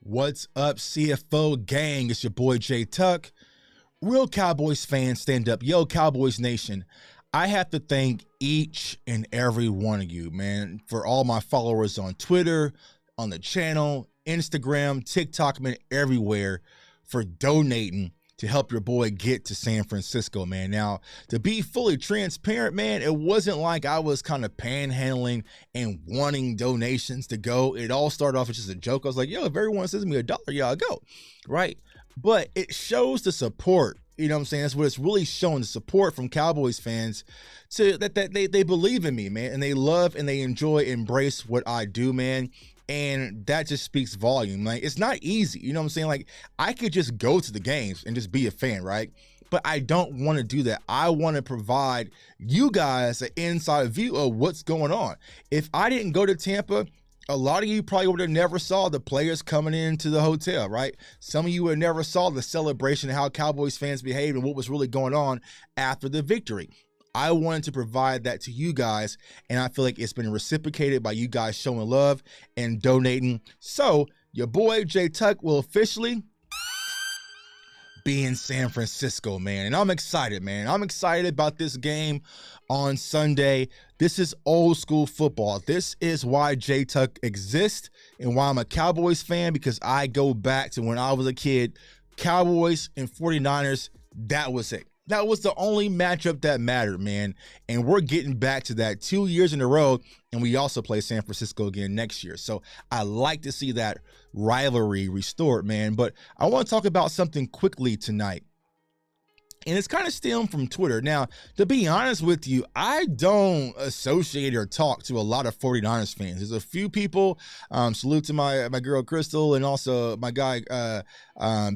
What's up, CFO gang? It's your boy J Tuck. Real Cowboys fans, stand up. Yo, Cowboys Nation. I have to thank each and every one of you, man, for all my followers on Twitter, on the channel, Instagram, TikTok, man, everywhere, for donating to help your boy get to San Francisco, man. Now, to be fully transparent, man, it wasn't like I was kind of panhandling and wanting donations to go. It all started off as just a joke. I was like, yo, if everyone sends me $1, yeah, I'll go, right? But it shows the support. You know what I'm saying? That's what it's really showing, the support from Cowboys fans to that they believe in me, man, and they love and they enjoy, embrace what I do, man. And that just speaks volume. Like, it's not easy. You know what I'm saying? Like, I could just go to the games and just be a fan, right? But I don't want to do that. I want to provide you guys an inside view of what's going on. If I didn't go to Tampa, a lot of you probably would have never saw the players coming into the hotel, right? Some of you would have never saw the celebration of how Cowboys fans behaved and what was really going on after the victory. I wanted to provide that to you guys, and I feel like it's been reciprocated by you guys showing love and donating. So your boy J Tuck will officially be in San Francisco, man. And I'm excited, man. I'm excited about this game on Sunday. This is old school football. This is why J Tuck exists and why I'm a Cowboys fan, because I go back to when I was a kid. Cowboys and 49ers, that was it. That was the only matchup that mattered, man. And we're getting back to that 2 years in a row. And we also play San Francisco again next year. So I like to see that rivalry restored, man. But I want to talk about something quickly tonight. And it's kind of stemmed from Twitter. Now, to be honest with you, I don't associate or talk to a lot of 49ers fans. There's a few people, salute to my girl Crystal and also my guy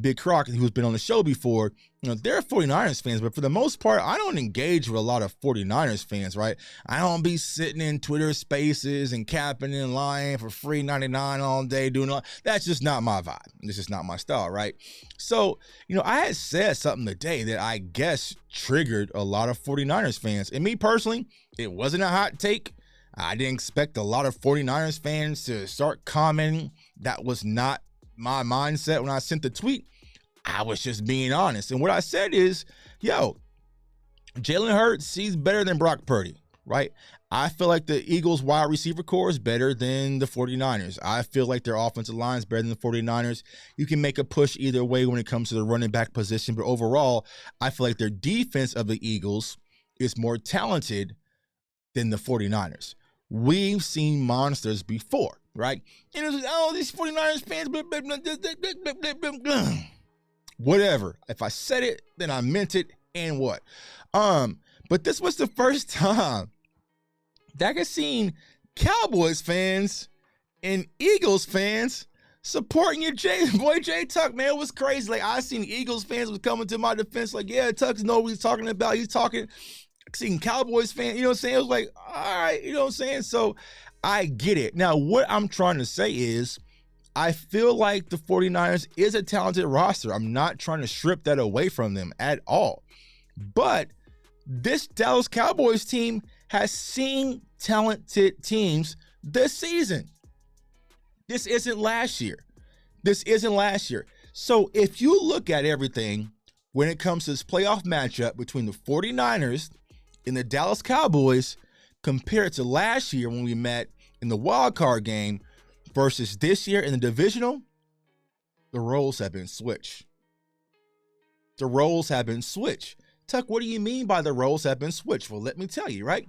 Big Croc, who's been on the show before. You know, they're 49ers fans, but for the most part, I don't engage with a lot of 49ers fans, right? I don't be sitting in Twitter spaces and capping and lying for free 99 all day, doing all. That's just not my vibe. It's just not my style, right? So, you know, I had said something today that I guess triggered a lot of 49ers fans. And me personally, it wasn't a hot take. I didn't expect a lot of 49ers fans to start commenting. That was not my mindset when I sent the tweet. I was just being honest. And what I said is, yo, Jalen Hurts, he's better than Brock Purdy, right? I feel like the Eagles wide receiver core is better than the 49ers. I feel like their offensive line is better than the 49ers. You can make a push either way when it comes to the running back position. But overall, I feel like their defense of the Eagles is more talented than the 49ers. We've seen monsters before, right? And it was, oh, these 49ers fans, blah, blah, blah, blah, blah, blah, blah, blah. Whatever. If I said it, then I meant it, and what? But this was the first time that I seen Cowboys fans and Eagles fans supporting your boy J Tuck, man. It was crazy. Like, I seen Eagles fans was coming to my defense, like, yeah, Tuck's know what he's talking about. He's talking. Seeing Cowboys fans, you know what I'm saying? It was like, all right, you know what I'm saying? So I get it. Now, what I'm trying to say is, I feel like the 49ers is a talented roster. I'm not trying to strip that away from them at all. But this Dallas Cowboys team has seen talented teams this season. This isn't last year. So if you look at everything when it comes to this playoff matchup between the 49ers and the Dallas Cowboys compared to last year when we met in the wild card game, versus this year in the divisional, the roles have been switched. Tuck, what do you mean by the roles have been switched? Well, let me tell you, right?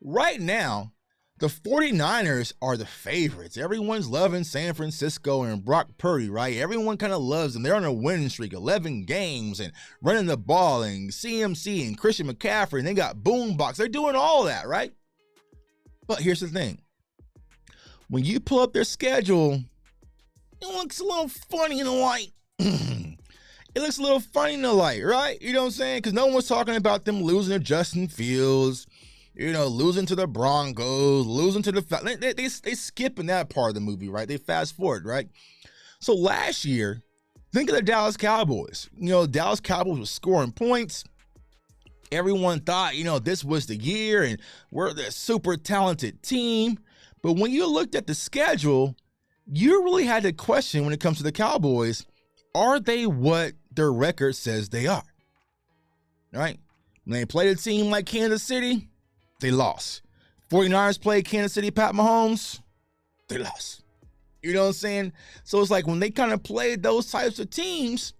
Right now, the 49ers are the favorites. Everyone's loving San Francisco and Brock Purdy, right? Everyone kind of loves them. They're on a winning streak, 11 games and running the ball and CMC and Christian McCaffrey, and they got Boombox. They're doing all that, right? But here's the thing. When you pull up their schedule, it looks a little funny in the light. It looks a little funny in the light, right? You know what I'm saying? Because no one's talking about them losing to Justin Fields, you know, losing to the Broncos, losing to the... They skipping that part of the movie, right? They fast forward, right? So last year, think of the Dallas Cowboys. You know, Dallas Cowboys was scoring points, Everyone thought, this was the year and we're the super talented team. But when you looked at the schedule, you really had to question when it comes to the Cowboys, are they what their record says they are? Right? When they played a team like Kansas City, they lost. 49ers played Kansas City, Pat Mahomes, they lost. You know what I'm saying? So it's like when they kind of played those types of teams,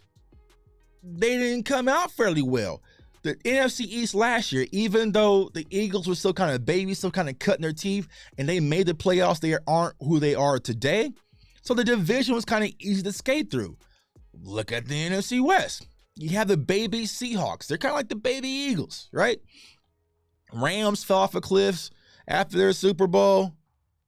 they didn't come out fairly well. The NFC East last year, even though the Eagles were still kind of babies, still kind of cutting their teeth, and they made the playoffs, they aren't who they are today. So the division was kind of easy to skate through. Look at the NFC West. You have the baby Seahawks. They're kind of like the baby Eagles, right? Rams fell off a cliff after their Super Bowl.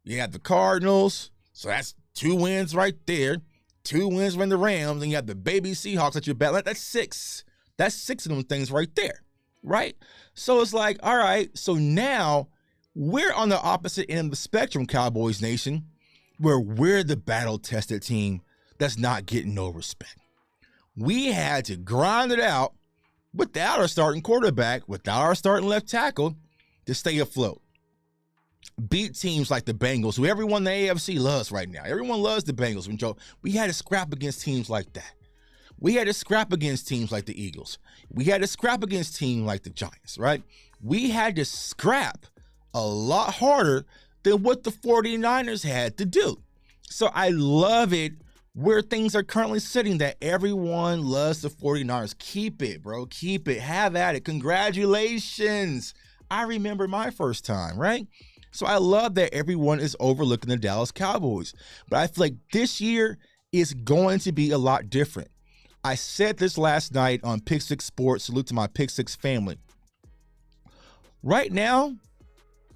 You have the Cardinals. So that's 2 wins right there. 2 wins from the Rams. And you have the baby Seahawks at your back. That's 6. That's 6 of them things right there, right? So it's like, all right, so now we're on the opposite end of the spectrum, Cowboys Nation, where we're the battle-tested team that's not getting no respect. We had to grind it out without our starting quarterback, without our starting left tackle to stay afloat. Beat teams like the Bengals, who everyone in the AFC loves right now. Everyone loves the Bengals. We had to scrap against teams like that. We had to scrap against teams like the Eagles. We had to scrap against teams like the Giants, right? We had to scrap a lot harder than what the 49ers had to do. So I love it where things are currently sitting, that everyone loves the 49ers. Keep it, bro. Keep it. Have at it. Congratulations. I remember my first time, right? So I love that everyone is overlooking the Dallas Cowboys. But I feel like this year is going to be a lot different. I said this last night on Pick 6 Sports. Salute to my Pick 6 family. Right now,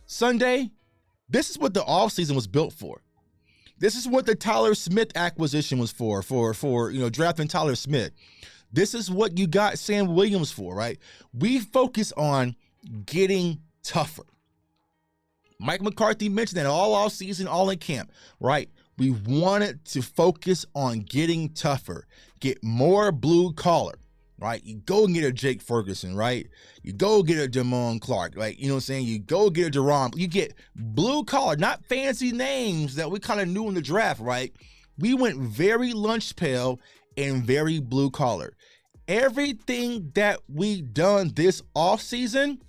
Sunday, this is what the offseason was built for. This is what the Tyler Smith acquisition was for drafting Tyler Smith. This is what you got Sam Williams for, right? We focus on getting tougher. Mike McCarthy mentioned that all offseason, all in camp, right? We wanted to focus on getting tougher, get more blue collar, right? You go and get a Jake Ferguson, right? You go get a Damone Clark, right? You know what I'm saying? You go get a Deron. You get blue collar, not fancy names that we kind of knew in the draft, right? We went very lunch pail and very blue collar. Everything that we done this offseason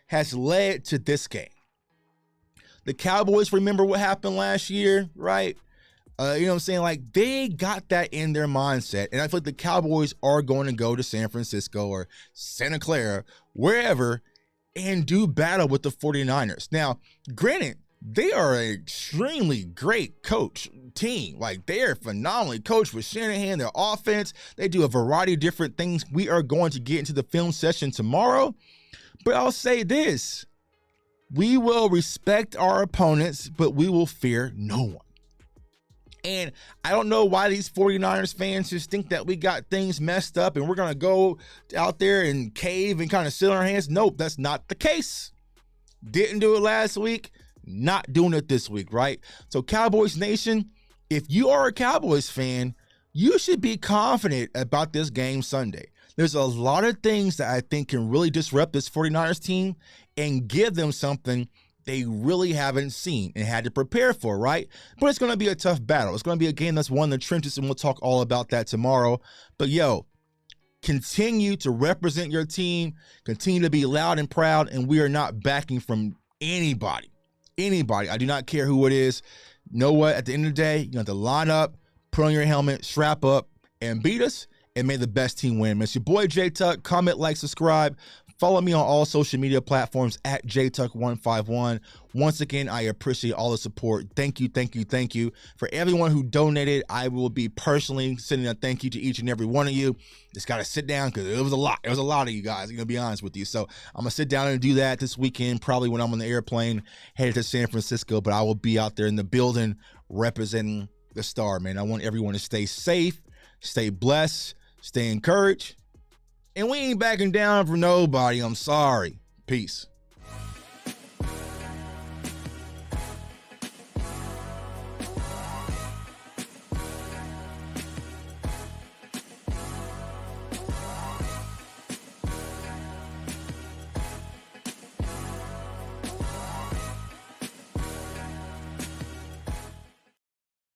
has led to this game. The Cowboys remember what happened last year, right? You know what I'm saying? Like, they got that in their mindset. And I feel like the Cowboys are going to go to San Francisco or Santa Clara, wherever, and do battle with the 49ers. Now, granted, they are an extremely great coach team. Like, they are phenomenally coached with Shanahan, their offense. They do a variety of different things. We are going to get into the film session tomorrow. But I'll say this. We will respect our opponents, but we will fear no one. And I don't know why these 49ers fans just think that we got things messed up and we're going to go out there and cave and kind of sit on our hands. Nope, that's not the case. Didn't do it last week, not doing it this week, right? So Cowboys Nation, if you are a Cowboys fan, you should be confident about this game Sunday. There's a lot of things that I think can really disrupt this 49ers team and give them something they really haven't seen and had to prepare for, right? But it's going to be a tough battle. It's going to be a game that's won in the trenches, and we'll talk all about that tomorrow. But, continue to represent your team, continue to be loud and proud, and we are not backing from anybody. I do not care who it is. Know what? At the end of the day, you have to line up, put on your helmet, strap up, and beat us, and may the best team win. It's your boy, J Tuck. Comment, like, subscribe. Follow me on all social media platforms at JTuck151. Once again, I appreciate all the support. Thank you. For everyone who donated, I will be personally sending a thank you to each and every one of you. Just got to sit down because it was a lot. It was a lot of you guys, I'm going to be honest with you. So I'm going to sit down and do that this weekend, probably when I'm on the airplane headed to San Francisco. But I will be out there in the building representing the Star, man. I want everyone to stay safe, stay blessed, stay encouraged. And we ain't backing down for nobody. I'm sorry. Peace.